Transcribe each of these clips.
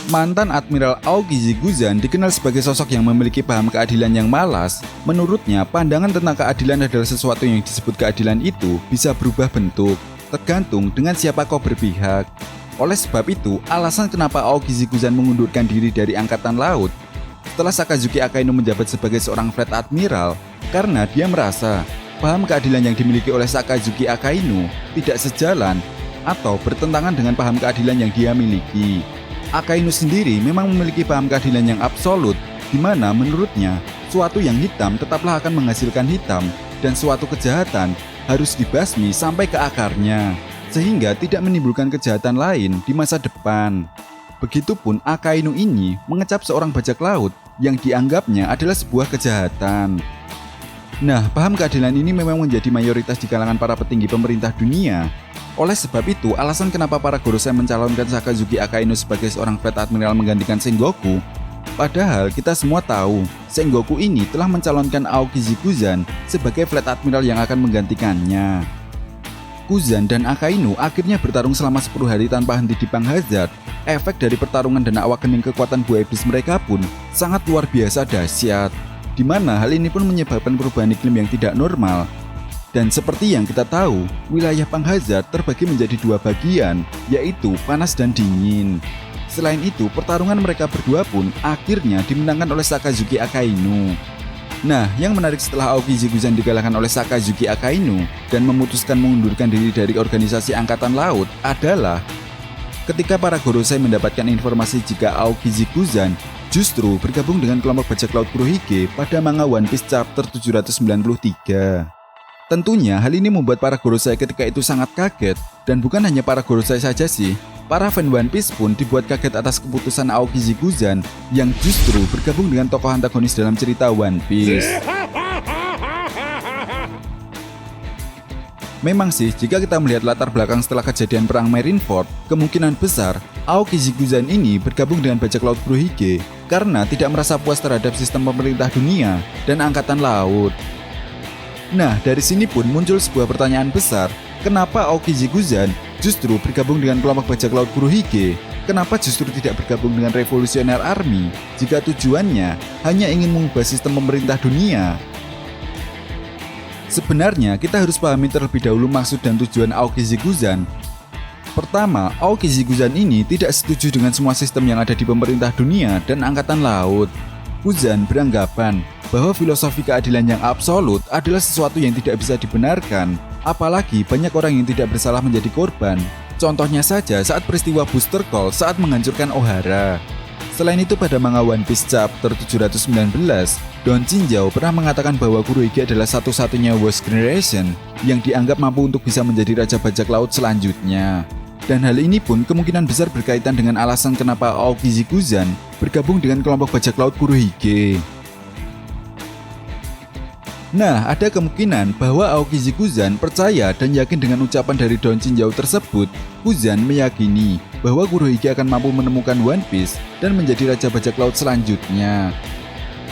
Mantan Admiral Aokiji Guzan dikenal sebagai sosok yang memiliki paham keadilan yang malas. Menurutnya, pandangan tentang keadilan adalah sesuatu yang disebut keadilan itu bisa berubah bentuk, tergantung dengan siapa kau berpihak. Oleh sebab itu, alasan kenapa Aokiji Guzan mengundurkan diri dari Angkatan Laut setelah Sakazuki Akainu menjabat sebagai seorang Fleet Admiral, karena dia merasa paham keadilan yang dimiliki oleh Sakazuki Akainu tidak sejalan atau bertentangan dengan paham keadilan yang dia miliki. Akainu sendiri memang memiliki paham keadilan yang absolut, di mana menurutnya suatu yang hitam tetaplah akan menghasilkan hitam dan suatu kejahatan harus dibasmi sampai ke akarnya, sehingga tidak menimbulkan kejahatan lain di masa depan. Begitupun Akainu ini mengecap seorang bajak laut yang dianggapnya adalah sebuah kejahatan. Nah, paham keadilan ini memang menjadi mayoritas di kalangan para petinggi pemerintah dunia. Oleh sebab itu, alasan kenapa para Gorosei mencalonkan Sakazuki Akainu sebagai seorang Fleet Admiral menggantikan Sengoku, padahal kita semua tahu Sengoku ini telah mencalonkan Aokiji Guzan sebagai Fleet Admiral yang akan menggantikannya. Guzan dan Akainu akhirnya bertarung selama 10 hari tanpa henti di Pang Hazard. Efek dari pertarungan dan awakening kekuatan buah iblis mereka pun sangat luar biasa dahsyat, di mana hal ini pun menyebabkan perubahan iklim yang tidak normal. Dan seperti yang kita tahu, wilayah Pang Hazard terbagi menjadi dua bagian, yaitu panas dan dingin. Selain itu, pertarungan mereka berdua pun akhirnya dimenangkan oleh Sakazuki Akainu. Nah, yang menarik setelah Aokiji Guzan dikalahkan oleh Sakazuki Akainu dan memutuskan mengundurkan diri dari organisasi Angkatan Laut adalah ketika para Gorosei mendapatkan informasi jika Aokiji Guzan justru bergabung dengan kelompok bajak laut Kurohige pada manga One Piece chapter 793. Tentunya hal ini membuat para Gorosei ketika itu sangat kaget, dan bukan hanya para Gorosei saja sih, para fan One Piece pun dibuat kaget atas keputusan Aokiji Guzan yang justru bergabung dengan tokoh antagonis dalam cerita One Piece. Memang sih, jika kita melihat latar belakang setelah kejadian perang Marineford, kemungkinan besar Aokiji Guzan ini bergabung dengan bajak laut Kurohige karena tidak merasa puas terhadap sistem pemerintah dunia dan angkatan laut. Nah, dari sini pun muncul sebuah pertanyaan besar, kenapa Aokiji Guzan justru bergabung dengan kelompok bajak laut Kurohige? Kenapa justru tidak bergabung dengan Revolutionary Army jika tujuannya hanya ingin mengubah sistem pemerintah dunia? Sebenarnya kita harus pahami terlebih dahulu maksud dan tujuan Aokiji Guzan. Pertama, Aokiji Guzan ini tidak setuju dengan semua sistem yang ada di pemerintah dunia dan angkatan laut. Guzan beranggapan bahwa filosofi keadilan yang absolut adalah sesuatu yang tidak bisa dibenarkan, apalagi banyak orang yang tidak bersalah menjadi korban. Contohnya saja saat peristiwa Booster Call saat menghancurkan Ohara. Selain itu, pada manga One Piece chapter 719, Don Chinjao pernah mengatakan bahwa Kurohige adalah satu-satunya Worst Generation yang dianggap mampu untuk bisa menjadi raja bajak laut selanjutnya. Dan hal ini pun kemungkinan besar berkaitan dengan alasan kenapa Aokiji Guzan bergabung dengan kelompok bajak laut Kurohige. Nah, ada kemungkinan bahwa Aokiji Guzan percaya dan yakin dengan ucapan dari Don Chinjao tersebut. Guzan meyakini bahwa Kurohige akan mampu menemukan One Piece dan menjadi raja bajak laut selanjutnya.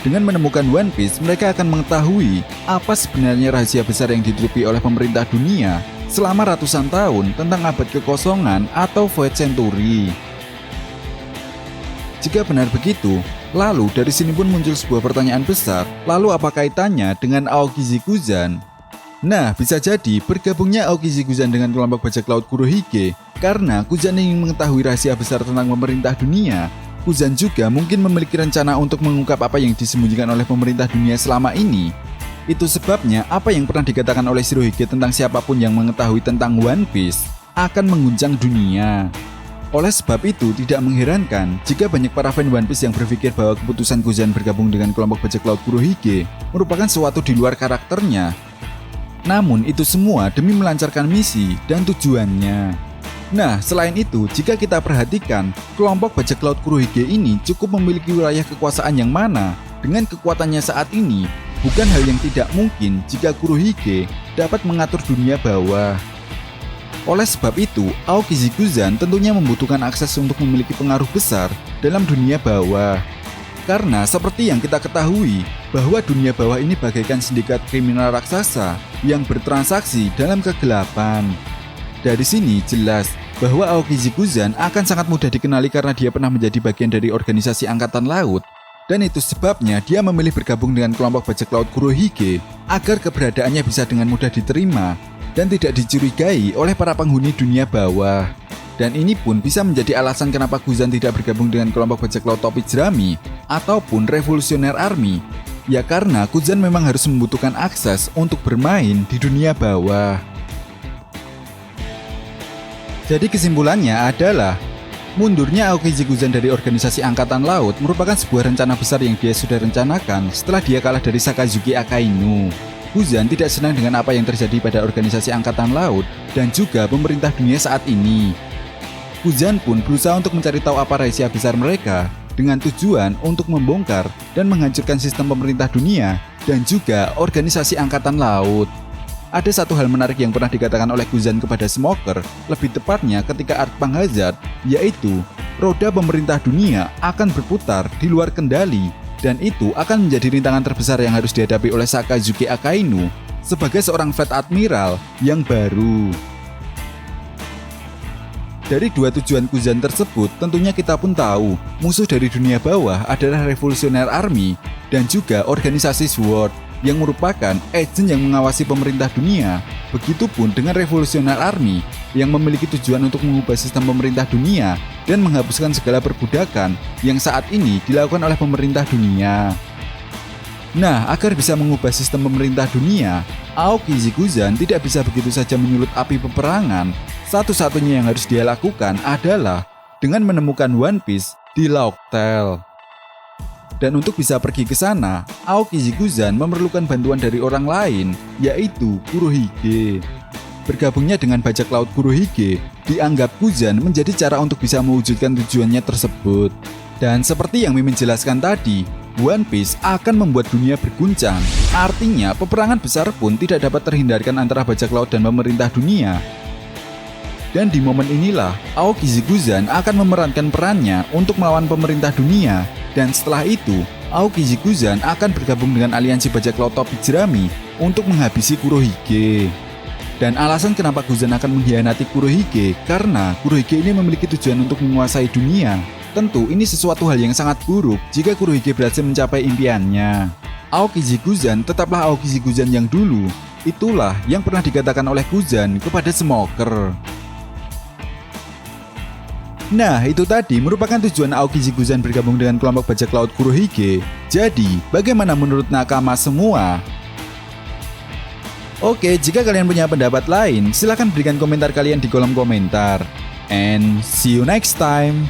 Dengan menemukan One Piece, mereka akan mengetahui apa sebenarnya rahasia besar yang ditutupi oleh pemerintah dunia selama ratusan tahun tentang abad kekosongan atau Void Century. Jika benar begitu, lalu dari sini pun muncul sebuah pertanyaan besar, lalu apa kaitannya dengan Aokiji Guzan? Nah, bisa jadi bergabungnya Aokiji Guzan dengan kelompok bajak laut Kurohige karena Guzan ingin mengetahui rahasia besar tentang pemerintah dunia. Guzan juga mungkin memiliki rencana untuk mengungkap apa yang disembunyikan oleh pemerintah dunia selama ini. Itu sebabnya apa yang pernah dikatakan oleh Shirohige tentang siapapun yang mengetahui tentang One Piece akan mengguncang dunia. Oleh sebab itu, tidak mengherankan jika banyak para fan One Piece yang berpikir bahwa keputusan Guzan bergabung dengan kelompok bajak laut Kurohige merupakan sesuatu di luar karakternya. Namun itu semua demi melancarkan misi dan tujuannya. Nah, selain itu, jika kita perhatikan, kelompok bajak laut Kurohige ini cukup memiliki wilayah kekuasaan yang mana dengan kekuatannya saat ini, bukan hal yang tidak mungkin jika Kurohige dapat mengatur dunia bawah. Oleh sebab itu, Aokiji Guzan tentunya membutuhkan akses untuk memiliki pengaruh besar dalam dunia bawah. Karena seperti yang kita ketahui, bahwa dunia bawah ini bagaikan sindikat kriminal raksasa yang bertransaksi dalam kegelapan. Dari sini jelas bahwa Aoki Zikuzan akan sangat mudah dikenali karena dia pernah menjadi bagian dari organisasi Angkatan Laut. Dan itu sebabnya dia memilih bergabung dengan kelompok bajak laut Kurohige agar keberadaannya bisa dengan mudah diterima dan tidak dicurigai oleh para penghuni dunia bawah. Dan ini pun bisa menjadi alasan kenapa Guzan tidak bergabung dengan kelompok bajak laut topi jerami ataupun Revolusioner Army. Ya karena Guzan memang harus membutuhkan akses untuk bermain di dunia bawah. Jadi kesimpulannya adalah mundurnya Aoki Zikuzan dari organisasi Angkatan Laut merupakan sebuah rencana besar yang dia sudah rencanakan setelah dia kalah dari Sakazuki Akainu. Guzan tidak senang dengan apa yang terjadi pada organisasi Angkatan Laut dan juga pemerintah dunia saat ini. Guzan pun berusaha untuk mencari tahu apa rahasia besar mereka dengan tujuan untuk membongkar dan menghancurkan sistem pemerintah dunia dan juga organisasi Angkatan Laut. Ada satu hal menarik yang pernah dikatakan oleh Guzan kepada Smoker, lebih tepatnya ketika Earthpunk Hazard, yaitu roda pemerintah dunia akan berputar di luar kendali dan itu akan menjadi rintangan terbesar yang harus dihadapi oleh Sakazuki Akainu sebagai seorang Fleet Admiral yang baru. Dari dua tujuan Guzan tersebut, tentunya kita pun tahu musuh dari dunia bawah adalah Revolusioner Army dan juga organisasi SWORD yang merupakan agen yang mengawasi pemerintah dunia. Begitupun dengan Revolusioner Army yang memiliki tujuan untuk mengubah sistem pemerintah dunia dan menghapuskan segala perbudakan yang saat ini dilakukan oleh pemerintah dunia. Nah, agar bisa mengubah sistem pemerintah dunia, Aoki Zikuzan tidak bisa begitu saja menyulut api peperangan. Satu-satunya yang harus dia lakukan adalah dengan menemukan One Piece di Locktail. Dan untuk bisa pergi ke sana, Aoki Zikuzan memerlukan bantuan dari orang lain, yaitu Kurohige. Bergabungnya dengan bajak laut Kurohige dianggap Guzan menjadi cara untuk bisa mewujudkan tujuannya tersebut. Dan seperti yang Mimin jelaskan tadi, One Piece akan membuat dunia berguncang. Artinya, peperangan besar pun tidak dapat terhindarkan antara bajak laut dan pemerintah dunia. Dan di momen inilah, Aoki Zikuzan akan memerankan perannya untuk melawan pemerintah dunia. Dan setelah itu, Aoki Zikuzan akan bergabung dengan aliansi bajak laut topi jerami untuk menghabisi Kurohige. Dan alasan kenapa Guzan akan mengkhianati Kurohige karena Kurohige ini memiliki tujuan untuk menguasai dunia. Tentu ini sesuatu hal yang sangat buruk jika Kurohige berhasil mencapai impiannya. Aoki Zikuzan tetaplah Aoki Zikuzan yang dulu. Itulah yang pernah dikatakan oleh Guzan kepada Smoker. Nah, itu tadi merupakan tujuan Aoki Zikuzan bergabung dengan kelompok bajak laut Kurohige. Jadi, bagaimana menurut nakama semua? Oke, jika kalian punya pendapat lain, silahkan berikan komentar kalian di kolom komentar. And see you next time.